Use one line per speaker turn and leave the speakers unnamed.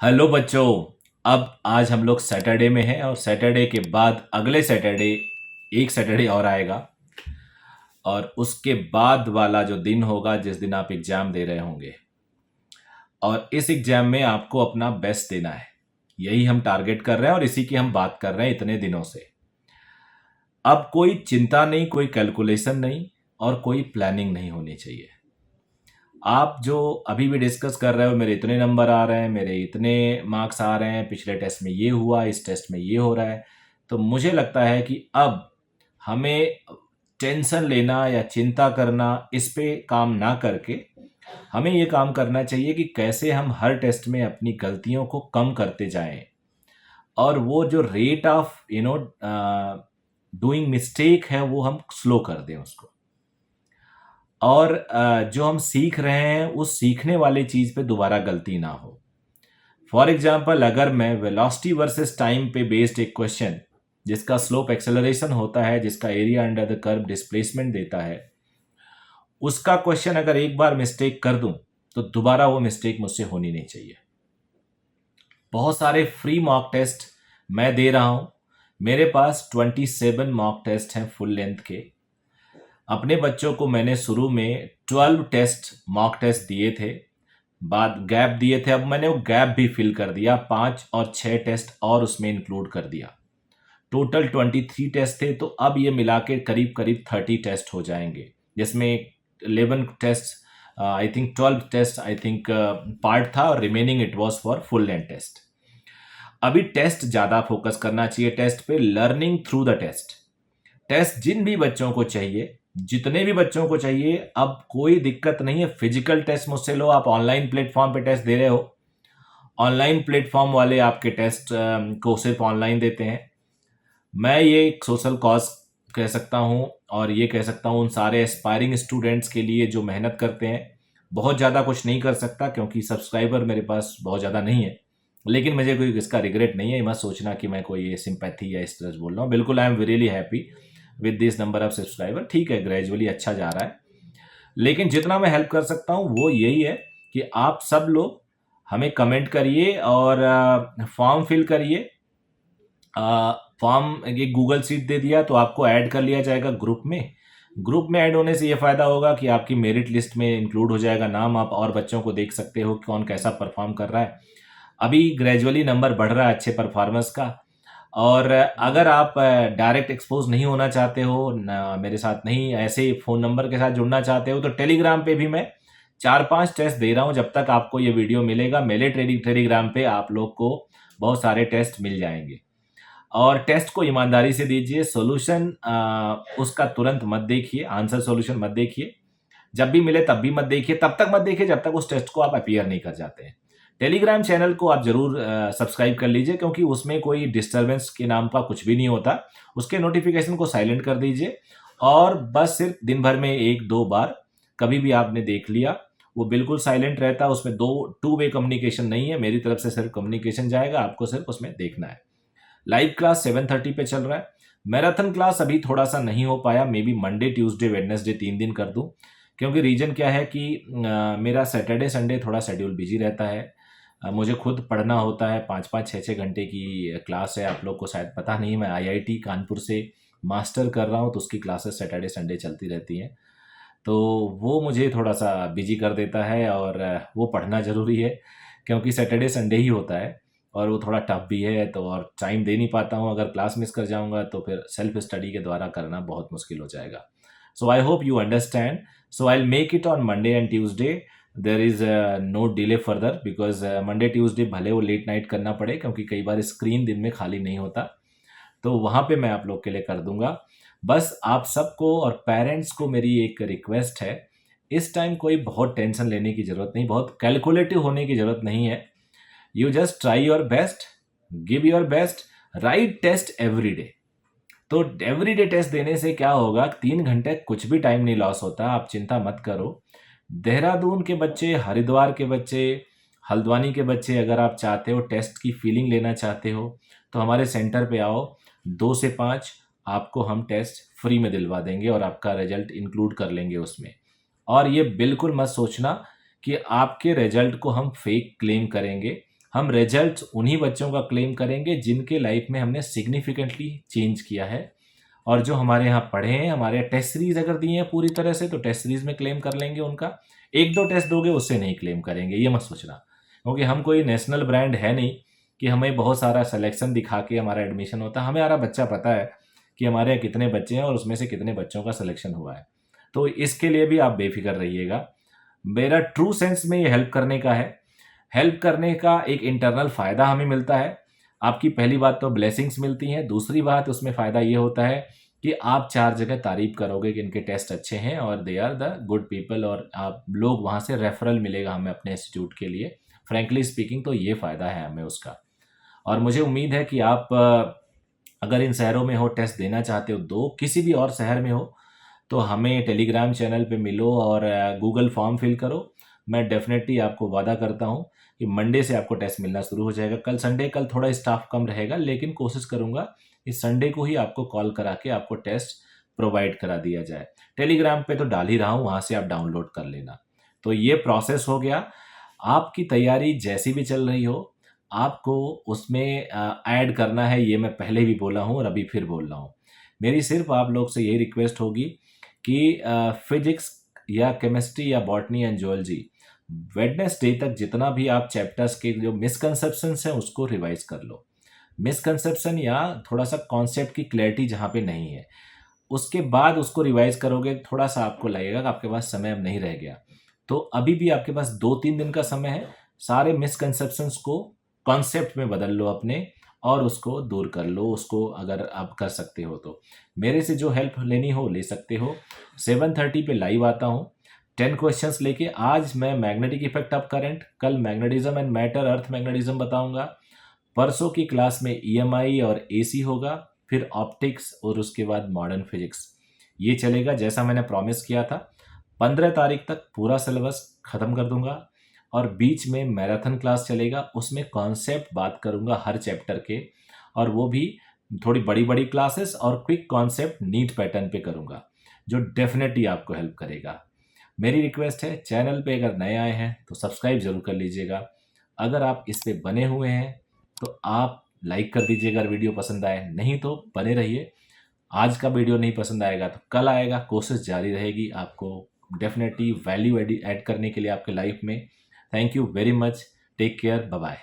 Hello बच्चों। अब आज हम लोग सैटरडे में हैं और सैटरडे के बाद अगले सैटरडे एक सैटरडे और आएगा और उसके बाद वाला जो दिन होगा जिस दिन आप एग्ज़ाम दे रहे होंगे और इस एग्ज़ाम में आपको अपना बेस्ट देना है। यही हम टारगेट कर रहे हैं और इसी की हम बात कर रहे हैं इतने दिनों से। अब कोई चिंता नहीं, कोई कैलकुलेशन नहीं और कोई प्लानिंग नहीं होनी चाहिए। आप जो अभी भी डिस्कस कर रहे हो, मेरे इतने नंबर आ रहे हैं, मेरे इतने मार्क्स आ रहे हैं, पिछले टेस्ट में ये हुआ, इस टेस्ट में ये हो रहा है, तो मुझे लगता है कि अब हमें टेंशन लेना या चिंता करना इस पे काम ना करके हमें ये काम करना चाहिए कि कैसे हम हर टेस्ट में अपनी गलतियों को कम करते जाएं और वो जो रेट ऑफ डूइंग मिस्टेक है वो हम स्लो कर दें उसको। और जो हम सीख रहे हैं उस सीखने वाले चीज़ पे दोबारा गलती ना हो। फॉर एग्जाम्पल, अगर मैं वेलोसिटी वर्सेस टाइम पे बेस्ड एक क्वेश्चन जिसका स्लोप एक्सेलरेशन होता है, जिसका area under the curve displacement देता है, उसका क्वेश्चन अगर एक बार मिस्टेक कर दूं तो दोबारा वो मिस्टेक मुझसे होनी नहीं चाहिए। बहुत सारे फ्री मॉक टेस्ट मैं दे रहा हूं। मेरे पास 27 मॉक टेस्ट हैं फुल लेंथ के। अपने बच्चों को मैंने शुरू में 12 टेस्ट मॉक टेस्ट दिए थे, बाद गैप दिए थे। अब मैंने वो गैप भी फिल कर दिया, 5 और 6 टेस्ट और उसमें इंक्लूड कर दिया। टोटल 23 टेस्ट थे, तो अब ये मिला के करीब करीब 30 टेस्ट हो जाएंगे, जिसमें 11 test I think 12 test I think part था और remaining it was for full length test. अभी टेस्ट ज़्यादा फोकस करना चाहिए, टेस्ट पे, learning through the test. Test जिन भी बच्चों को चाहिए, जितने भी बच्चों को चाहिए, अब कोई दिक्कत नहीं है। फिजिकल टेस्ट मुझसे लो, आप ऑनलाइन प्लेटफॉर्म पे टेस्ट दे रहे हो, ऑनलाइन प्लेटफॉर्म वाले आपके टेस्ट को सिर्फ ऑनलाइन देते हैं। मैं ये एक सोशल कॉज कह सकता हूँ और ये कह सकता हूँ उन सारे एस्पायरिंग स्टूडेंट्स के लिए जो मेहनत करते हैं। बहुत ज़्यादा कुछ नहीं कर सकता क्योंकि सब्सक्राइबर मेरे पास बहुत ज़्यादा नहीं है, लेकिन मुझे कोई इसका रिग्रेट नहीं है। ये मत सोचना कि मैं कोई ये सिंपैथी या इस तरह से बोल रहा हूँ। बिल्कुल, I am really happy with this number of subscriber. ठीक है, ग्रेजुअली अच्छा जा रहा है, लेकिन जितना मैं हेल्प कर सकता हूँ वो यही है कि आप सब लोग हमें कमेंट करिए और फॉर्म फिल करिए। फॉर्म एक गूगल सीट दे दिया तो आपको ऐड कर लिया जाएगा ग्रुप में। ग्रुप में ऐड होने से ये फ़ायदा होगा कि आपकी मेरिट लिस्ट में इंक्लूड हो जाएगा नाम, आप और बच्चों को देख सकते हो कि कौन कैसा परफॉर्म कर रहा है। अभी ग्रेजुअली नंबर बढ़ रहा है अच्छे परफॉर्मेंस का। और अगर आप डायरेक्ट एक्सपोज नहीं होना चाहते हो, मेरे साथ नहीं, ऐसे फ़ोन नंबर के साथ जुड़ना चाहते हो, तो टेलीग्राम पे भी मैं 4-5 टेस्ट दे रहा हूँ। जब तक आपको ये वीडियो मिलेगा, मेरे टेलीग्राम पे आप लोग को बहुत सारे टेस्ट मिल जाएंगे। और टेस्ट को ईमानदारी से दीजिए, सॉल्यूशन उसका तुरंत मत देखिए, आंसर सॉल्यूशन मत देखिए। जब भी मिले तब भी मत देखिए, तब तक मत देखिए जब तक उस टेस्ट को आप अपीयर नहीं कर जाते हैं। टेलीग्राम चैनल को आप जरूर सब्सक्राइब कर लीजिए, क्योंकि उसमें कोई डिस्टरबेंस के नाम का कुछ भी नहीं होता। उसके नोटिफिकेशन को साइलेंट कर दीजिए और बस सिर्फ दिन भर में 1-2 बार कभी भी आपने देख लिया, वो बिल्कुल साइलेंट रहता है। उसमें टू वे कम्युनिकेशन नहीं है, मेरी तरफ से सिर्फ कम्युनिकेशन जाएगा, आपको सिर्फ उसमें देखना है। लाइव क्लास 7:30 पे चल रहा है। मैराथन क्लास अभी थोड़ा सा नहीं हो पाया, may be Monday, Tuesday, Wednesday 3 दिन कर दूं, क्योंकि रीजन क्या है कि मेरा सैटरडे संडे थोड़ा शेड्यूल बिजी रहता है। मुझे खुद पढ़ना होता है, 5-5 6-6 घंटे की क्लास है। आप लोग को शायद पता नहीं, मैं आईआईटी कानपुर से मास्टर कर रहा हूँ, तो उसकी क्लासेस सैटरडे संडे चलती रहती हैं। तो वो मुझे थोड़ा सा बिजी कर देता है और वो पढ़ना ज़रूरी है, क्योंकि सैटरडे संडे ही होता है और वो थोड़ा टफ भी है, तो और टाइम दे नहीं पाता हूँ। अगर क्लास मिस कर जाऊँगा तो फिर सेल्फ स्टडी के द्वारा करना बहुत मुश्किल हो जाएगा। So I hope you understand. So I will make it on Monday and Tuesday. There is no delay further, because Monday Tuesday भले वो लेट नाइट करना पड़े, क्योंकि कई बार स्क्रीन दिन में खाली नहीं होता, तो वहाँ पे मैं आप लोग के लिए कर दूंगा। बस आप सबको और पेरेंट्स को मेरी एक रिक्वेस्ट है, इस टाइम कोई बहुत टेंशन लेने की ज़रूरत नहीं, बहुत कैलकुलेटिव होने की ज़रूरत नहीं है। You just try your best, give your best, write test every day. तो एवरी डे टेस्ट देने से क्या होगा, 3 घंटे कुछ भी टाइम नहीं लॉस होता, आप चिंता मत करो। देहरादून के बच्चे, हरिद्वार के बच्चे, हल्द्वानी के बच्चे, अगर आप चाहते हो टेस्ट की फीलिंग लेना चाहते हो तो हमारे सेंटर पे आओ। 2 से 5 आपको हम टेस्ट फ्री में दिलवा देंगे और आपका रिजल्ट इंक्लूड कर लेंगे उसमें। और ये बिल्कुल मत सोचना कि आपके रिजल्ट को हम फेक क्लेम करेंगे। हम रिजल्ट्स उन्हीं बच्चों का क्लेम करेंगे जिनके लाइफ में हमने सिग्निफिकेंटली चेंज किया है, और जो हमारे यहाँ पढ़े हैं, हमारे टेस्ट सीरीज अगर दिए हैं पूरी तरह से तो टेस्ट सीरीज में क्लेम कर लेंगे उनका। एक दो टेस्ट दोगे उससे नहीं क्लेम करेंगे, ये मत सोचना, क्योंकि हम कोई नेशनल ब्रांड है नहीं कि हमें बहुत सारा सिलेक्शन दिखा के हमारा एडमिशन होता है। हमें हमारा बच्चा पता है कि हमारे यहाँ कितने बच्चे हैं और उसमें से कितने बच्चों का सिलेक्शन हुआ है। तो इसके लिए भी आप बेफिक्र रहिएगा। मेरा ट्रू सेंस में ये हेल्प करने का है। हेल्प करने का एक इंटरनल फ़ायदा हमें मिलता है। आपकी पहली बात तो ब्लेसिंग्स मिलती हैं, दूसरी बात उसमें फ़ायदा ये होता है कि आप 4 जगह तारीफ़ करोगे कि इनके टेस्ट अच्छे हैं और they are the good people, और आप लोग वहाँ से रेफरल मिलेगा हमें अपने इंस्टीट्यूट के लिए। फ्रैंकली स्पीकिंग तो ये फ़ायदा है हमें उसका। और मुझे उम्मीद है कि आप अगर इन शहरों में हो, टेस्ट देना चाहते हो, दो, किसी भी और शहर में हो तो हमें टेलीग्राम चैनल पे मिलो और गूगल फॉर्म फिल करो। मैं डेफिनेटली आपको वादा करता हूँ कि मंडे से आपको टेस्ट मिलना शुरू हो जाएगा। कल संडे, कल थोड़ा स्टाफ कम रहेगा, लेकिन कोशिश करूँगा इस संडे को ही आपको कॉल करा के आपको टेस्ट प्रोवाइड करा दिया जाए। टेलीग्राम पे तो डाल ही रहा हूँ, वहाँ से आप डाउनलोड कर लेना। तो ये प्रोसेस हो गया। आपकी तैयारी जैसी भी चल रही हो, आपको उसमें ऐड करना है, ये मैं पहले भी बोला हूँ और अभी फिर बोल रहा हूँ। मेरी सिर्फ आप लोग से यही रिक्वेस्ट होगी कि फिजिक्स या केमिस्ट्री या बॉटनी एंड जूलॉजी वेडनेसडे तक जितना भी आप चैप्टर्स के जो मिसकंसेप्शंस हैं उसको रिवाइज कर लो। मिसकंसेप्शन या थोड़ा सा कॉन्सेप्ट की क्लैरिटी जहाँ पे नहीं है, उसके बाद उसको रिवाइज करोगे, थोड़ा सा आपको लगेगा कि आपके पास समय अब नहीं रह गया। तो अभी भी आपके पास 2-3 दिन का समय है, सारे मिसकंसेप्शंस को कॉन्सेप्ट में बदल लो अपने और उसको दूर कर लो, उसको अगर आप कर सकते हो तो। मेरे से जो हेल्प लेनी हो ले सकते हो। 7:30 पे लाइव आता हूँ 10 क्वेश्चंस लेके। आज मैं मैग्नेटिक इफेक्ट ऑफ करंट, कल magnetism and matter, earth magnetism बताऊंगा। परसों की क्लास में ईएमआई और एसी होगा, फिर ऑप्टिक्स और उसके बाद मॉडर्न फिजिक्स। ये चलेगा जैसा मैंने प्रॉमिस किया था। 15 तारीख तक पूरा सिलेबस ख़त्म कर दूंगा और बीच में मैराथन क्लास चलेगा, उसमें कॉन्सेप्ट बात करूंगा हर चैप्टर के, और वो भी थोड़ी बड़ी बड़ी क्लासेस और क्विक कॉन्सेप्ट नीट पैटर्न पे करूंगा, जो डेफिनेटली आपको हेल्प करेगा। मेरी रिक्वेस्ट है, चैनल पे अगर नए आए हैं तो सब्सक्राइब जरूर कर लीजिएगा। अगर आप इस पे बने हुए हैं तो आप लाइक कर दीजिएगा अगर वीडियो पसंद आए, नहीं तो बने रहिए। आज का वीडियो नहीं पसंद आएगा तो कल आएगा, कोशिश जारी रहेगी आपको डेफिनेटली वैल्यू ऐड करने के लिए आपके लाइफ में। Thank you very much, take care, bye bye.